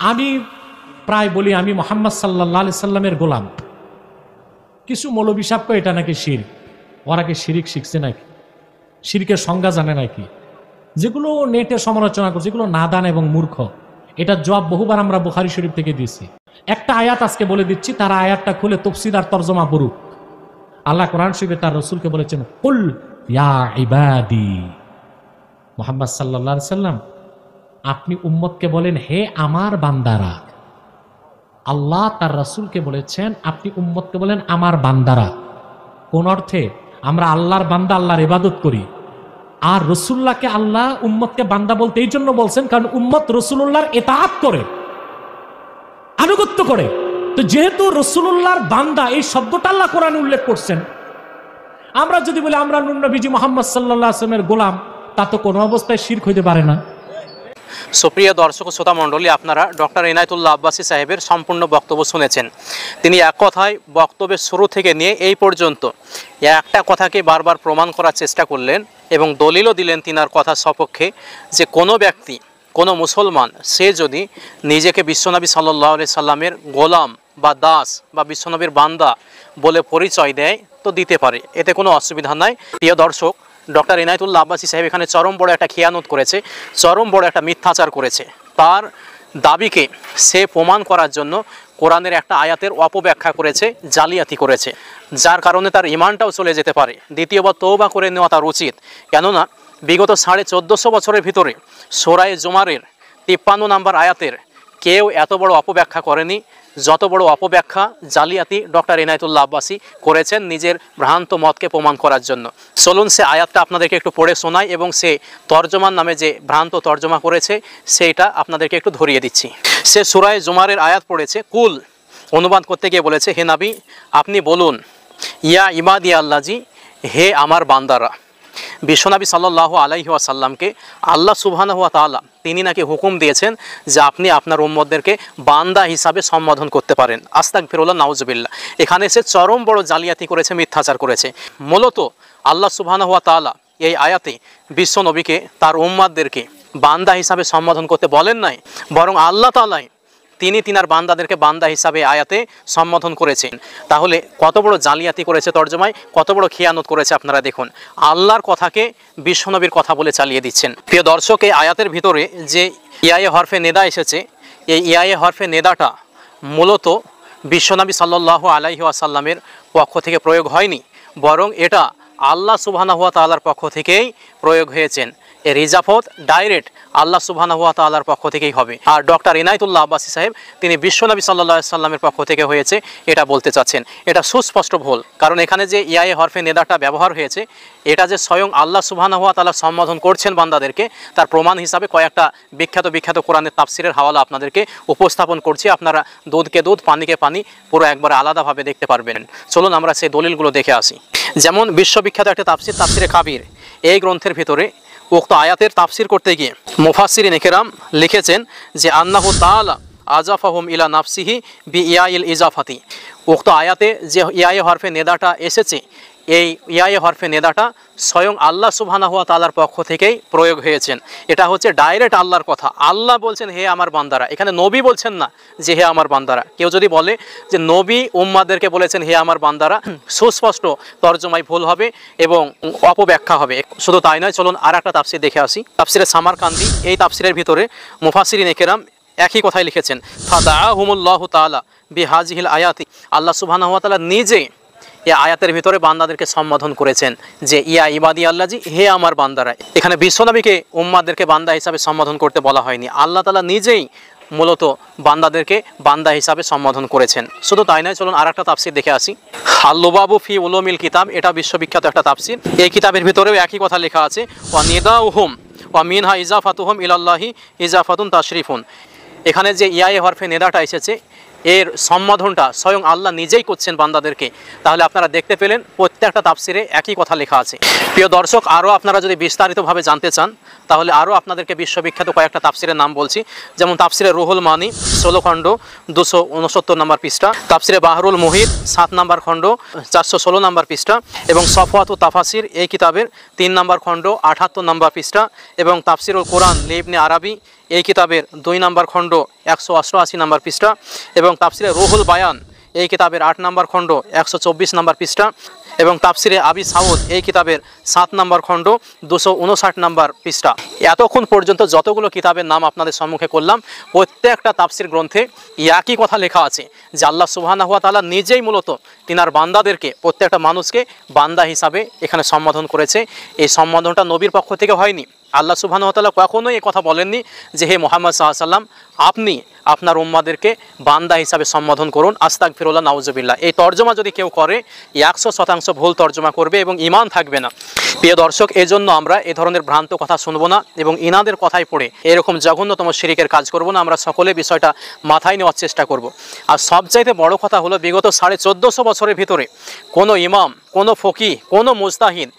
আমি প্রায় বলি আমি মুহাম্মদ সাল্লাল্লাহু আলাইহি সাল্লামের গোলাম। কিছু মৌলবী সাহেব কয় এটা নাকি শিরক। ওরা কি শিরিক শিখছে নাকি? শিরকের সংজ্ঞা জানে নাকি? যেগুলো নেটে সমালোচনা করছে যেগুলো নাদান এবং মূর্খ। এটার জবাব বহুবার আমরা বুখারী শরীফ থেকে দিয়েছি। একটা আয়াত আজকে বলে দিচ্ছি, তারা আয়াতটা খুলে তাফসীর আর তরজমা পড়ুক। আল্লাহ কোরআন শরীফে তার রাসূলকে বলেছেন, কুল ইয়া ইবাদি, মুহাম্মদ সাল্লাল্লাহু আলাইহি সাল্লাম আপনি উম্মতকে বলেন হে আমার বান্দারা। আল্লাহ তার রাসূলকে বলেছেন আপনি উম্মতকে বলেন আমার বান্দারা। কোন অর্থে? আমরা আল্লাহর বান্দা, আল্লাহর ইবাদত করি। আর রাসূলুল্লাহকে আল্লাহ উম্মতকে বান্দা বলতে এই জন্য বলছেন কারণ উম্মত রাসূলুল্লাহর ইতাআত করে, আনুগত্য করে। তো যেহেতু রাসূলুল্লাহর বান্দা, এই শব্দটা আল্লাহ কোরআনে উল্লেখ করছেন, আমরা যদি বলি আমরা নূর নবীজি মুহাম্মদ সাল্লাল্লাহু আলাইহি ওয়াসাল্লামের গোলাম, তা তো কোনো অবস্থায় শিরক হইতে পারে না। সুপ্রিয় দর্শক ও শ্রোতা মণ্ডলী, আপনারা ডক্টর ইনায়েতুল্লাহ আব্বাসী সাহেবের সম্পূর্ণ বক্তব্য শুনেছেন। তিনি এক কথায় বক্তব্যের শুরু থেকে নিয়ে এই পর্যন্ত একটা কথাকে বারবার প্রমাণ করার চেষ্টা করলেন এবং দলিলও দিলেন তিনার কথা সপক্ষে যে কোনো ব্যক্তি, কোনো মুসলমান, সে যদি নিজেকে বিশ্বনবী সাল্লাল্লাহু আলাইহি সাল্লামের গোলাম বা দাস বা বিশ্বনবীর বান্দা বলে পরিচয় দেয় তো দিতে পারে, এতে কোনো অসুবিধা নাই। প্রিয় দর্শক, ডক্টর ইনায়েতুল্লাহ আব্বাসী সাহেব এখানে চরম বড় একটা খিয়ানত করেছে, চরম বড় একটা মিথ্যাচার করেছে। তার দাবিকে সে প্রমাণ করার জন্য কোরআনের একটা আয়াতের অপব্যাখ্যা করেছে, জালিয়াতি করেছে, যার কারণে তার ঈমানটাও চলে যেতে পারে। দ্বিতীয়বার তওবা করে নেওয়া তার উচিত, কেননা বিগত 1450 বছরের ভিতরে সূরা জুমারের 53 নম্বর আয়াতের কেউ এত বড় অপব্যাখ্যা করেনি যত বড় অপব্যাখ্যা জালিয়াতি ডক্টর ইনায়েতুল্লাহ আব্বাসী করেছেন নিজের ভ্রান্ত মতকে প্রমাণ করার জন্য। চলুন সে আয়াতটা আপনাদেরকে একটু পড়ে শোনাই এবং সে তর্জমান নামে যে ভ্রান্ত তর্জমা করেছে সেইটা আপনাদেরকে একটু ধরিয়ে দিচ্ছি। সে সূরা জুমারের আয়াত পড়েছে, কুল অনুবাদ করতে গিয়ে বলেছে, হে নবী আপনি বলুন, ইয়া ইবাদি আল্লাজি, হে আমার বান্দারা। বিশ্বনবী সাল্লাল্লাহু আলাইহি ওয়াসাল্লামকে আল্লাহ সুবহানাহু ওয়া তাআলা তিনি নাকি হুকুম দিয়েছেন যে আপনি আপনার উম্মতদেরকে বান্দা হিসাবে সম্বোধন করতে পারেন। আস্তাগফিরুল্লাহ, নাউজুবিল্লাহ। এখানে সে চরম বড় জালিয়াতি করেছে, মিথ্যাচার করেছে। মূলত আল্লাহ সুবহানাহু ওয়া তাআলা এই আয়াতে বিশ্বনবীকে তার উম্মতদেরকে বান্দা হিসাবে সম্বোধন করতে বলেন নাই, বরং আল্লাহ তাআলাই তিনি তিনার বান্দাদেরকে বান্দা হিসাবে আয়াতে সম্বোধন করেছেন। তাহলে কত বড় জালিয়াতি করেছে তর্জমায়, কত বড় খিয়ানত করেছে আপনারা দেখুন। আল্লাহর কথাকে বিশ্বনবীর কথা বলে চালিয়ে দিচ্ছেন। প্রিয় দর্শক, এই আয়াতের ভিতরে যে ইয়ায়ে হরফে নেদা এসেছে, এই ইয়ায়ে হরফে নেদাটা মূলত বিশ্বনবী সাল্লাল্লাহু আলাইহি ওয়াসাল্লামের পক্ষ থেকে প্রয়োগ হয়নি, বরং এটা আল্লাহ সুবহানাহু ওয়া তাআলার পক্ষ থেকেই প্রয়োগ হয়েছেন। এর ইজাফত ডাইরেক্ট আল্লাহ সুবহানাহু ওয়া তাআলার পক্ষ থেকেই হবে। আর ডক্টর ইনায়েতুল্লাহ আব্বাসী সাহেব তিনি বিশ্বনবী সাল্লাল্লাহু আলাইহি সাল্লামের পক্ষ থেকে হয়েছে এটা বলতে চাচ্ছেন। এটা সুস্পষ্ট ভুল, কারণ এখানে যে ইয়ায়ে হরফে নেদাটা ব্যবহার হয়েছে এটা যে স্বয়ং আল্লাহ সুবহানাহু ওয়া তাআলা সম্বোধন করছেন বান্দাদেরকে, তার প্রমাণ হিসাবে কয়েকটা বিখ্যাত কোরআনের তাফসিরের হাওয়ালা আপনাদেরকে উপস্থাপন করছি। আপনারা দুধকে দুধ, পানিকে পানি পুরো একবার আলাদাভাবে দেখতে পারবেন। চলুন আমরা সেই দলিলগুলো দেখে আসি। যেমন বিশ্ববিখ্যাত একটা তাফসির, তাফসিরে কাবির, এই গ্রন্থের ভিতরে উক্ত আয়াতের তাফসির করতে গিয়ে মুফাসসিরিন ইকরাম লিখেছেন যে আন্নাহু তাআলা আজাফাহুম ইলা নাফসিহি বি ইয়াইল ইজাফাতি। উক্ত আয়াতে যে ইয়ায়ে হরফে নেদাটা এসেছে, এই ইয়ায়ে হরফে নেদাটা স্বয়ং আল্লাহ সুবহানাহু ওয়া তাআলার পক্ষ থেকেই প্রয়োগ হয়েছেন। এটা হচ্ছে ডাইরেক্ট আল্লাহর কথা। আল্লাহ বলছেন হে আমার বান্দারা, এখানে নবী বলছেন না যে হে আমার বান্দারা। কেউ যদি বলে যে নবী উম্মাদেরকে বলেছেন হে আমার বান্দারা, সুস্পষ্ট তর্জমায় ভুল হবে এবং অপব্যাখ্যা হবে। শুধু তাই নয়, চলুন আর একটা তাফসির দেখে আসি। তাফসিরে সামারকান্দি, এই তাফসিরের ভিতরে মুফাসসিরিন ইকরাম একই কথাই লিখেছেন, ফাদাআহুমুল্লাহু তাআলা বিহাজিহিল আয়াতি। আল্লাহ সুবহানাহু ওয়া তাআলা নিজে এই আয়াতের ভিতরে বান্দাদেরকে সম্বোধন করেছেন যে ইয়া ইবাদি আল্লাজি, হে আমার বান্দারা। এখানে বিশ্বনবীকে উম্মাদেরকে বান্দা হিসাবে সম্বোধন করতে বলা হয়নি, আল্লাহ তাআলা নিজেই মূলত বান্দাদেরকে বান্দা হিসাবে সম্বোধন করেছেন। শুধু তাই নয়, চলুন আর একটা তাফসির দেখে আসি। আল-লুবাবু ফি উলুমিল কিতাব, এটা বিশ্ববিখ্যাত একটা তাফসির। এই কিতাবের ভিতরেও একই কথা লেখা আছে, ওয়া নিদাউহুম ওয়া মিনহা ইজাফাতুহুম ইলাল্লাহি ইজাফাতুন তাশরিফুন। এখানে যে ইয়ায়ে হরফে নেদাটা এসেছে, এর সম্বোধনটা স্বয়ং আল্লাহ নিজেই করছেন বান্দাদেরকে। তাহলে আপনারা দেখতে পেলেন প্রত্যেকটা তাফসিরে একই কথা লেখা আছে। প্রিয় দর্শক, আরও আপনারা যদি বিস্তারিতভাবে জানতে চান তাহলে আরও আপনাদেরকে বিশ্ববিখ্যাত কয়েকটা তাফসিরের নাম বলছি। যেমন তাফসিরে রুহুল মানি 16 খণ্ড 269 নম্বর পৃষ্ঠা, তাফসিরে বাহরুল মুহিত 7 নম্বর খণ্ড 416 নম্বর পৃষ্ঠা, এবং সফওয়াত ও তাফাসির এই কিতাবের 3 নম্বর খণ্ড 78 নম্বর পৃষ্ঠা, এবং তাফসিরুল কোরআন লিবনে আরবি এই কিতাবের 2 নম্বর খণ্ড 188 নম্বর পৃষ্ঠা, এবং তাফসিরে রুহুল বায়ান এই কিতাবের 8 নম্বর খণ্ড 124 নম্বর পৃষ্ঠা, এবং তাফসিরে আবি সাউদ এই কিতাবের 7 নম্বর খণ্ড 259 নম্বর পৃষ্ঠা। এতক্ষণ পর্যন্ত যতগুলো কিতাবের নাম আপনাদের সম্মুখে করলাম, প্রত্যেকটা তাফসির গ্রন্থে একই কথা লেখা আছে যে আল্লাহ সুবহানাহু ওয়া তাআলা নিজেই মূলত তিনার বান্দাদেরকে, প্রত্যেকটা মানুষকে বান্দা হিসাবে এখানে সম্বোধন করেছে। এই সম্বোধনটা নবীর পক্ষ থেকে হয়নি। আল্লাহ সুবহানাহু ওয়া তাআলা কখনোই এই কথা বলেননি যে হে মুহাম্মদ সাল্লাল্লাহু আলাইহি সাল্লাম আপনি আপনার উম্মাদেরকে বান্দা হিসাবে সম্বোধন করুন, আস্তাগফিরুল্লাহ, নাউজুবিল্লাহ। এই তর্জমা যদি কেউ করে 100% ভুল তর্জমা করবে এবং ঈমান থাকবে না। প্রিয় দর্শক, এই জন্য আমরা এই ধরনের ভ্রান্ত কথা শুনবো না এবং ইনাদের কথাই পড়ে এরকম জঘন্যতম শিরিকের কাজ করব না। আমরা সকলে বিষয়টা মাথায় নেওয়ার চেষ্টা করব। আর সবচাইতে বড় কথা হলো, বিগত 1450 বছরের ভিতরে কোনো ইমাম, কোনো ফকিহ, কোনো মুজতাহিদ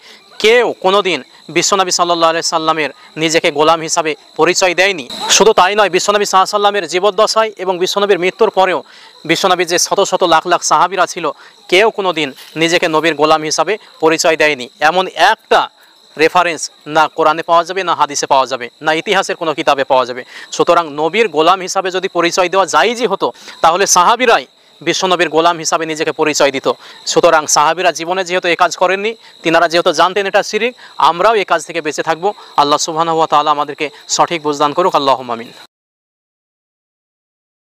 কেউ কোনোদিন বিশ্বনবী সাল্লাল্লাহু আলাইহি সাল্লামের নিজেকে গোলাম হিসাবে পরিচয় দেয়নি। শুধু তাই নয়, বিশ্বনবী সাল্লাল্লাহু আলাইহি সাল্লামের জীবদ্দশায় এবং বিশ্বনবীর মৃত্যুর পরেও বিশ্বনবীর যে শত শত লাখ লাখ সাহাবীরা ছিল, কেউ কোনোদিন নিজেকে নবীর গোলাম হিসাবে পরিচয় দেয়নি। এমন একটা রেফারেন্স না কোরআনে পাওয়া যাবে, না হাদিসে পাওয়া যাবে, না ইতিহাসের কোনো কিতাবে পাওয়া যাবে। সুতরাং নবীর গোলাম হিসাবে যদি পরিচয় দেওয়া জায়েজই হতো, তাহলে সাহাবীরাই বিশ্বনবীর গোলাম হিসাবে নিজেকে পরিচয় দিত। সুতরাং সাহাবীরা জীবনে যেহেতু এই কাজ করেননি, তিনারা যেহেতু জানতেন এটা শিরিক, আমরাও এই কাজ থেকে বেঁচে থাকবো। আল্লাহ সুবহানাহু ওয়া তাআলা আমাদেরকে সঠিক বুঝদান করুক। আল্লাহুম্মা আমিন।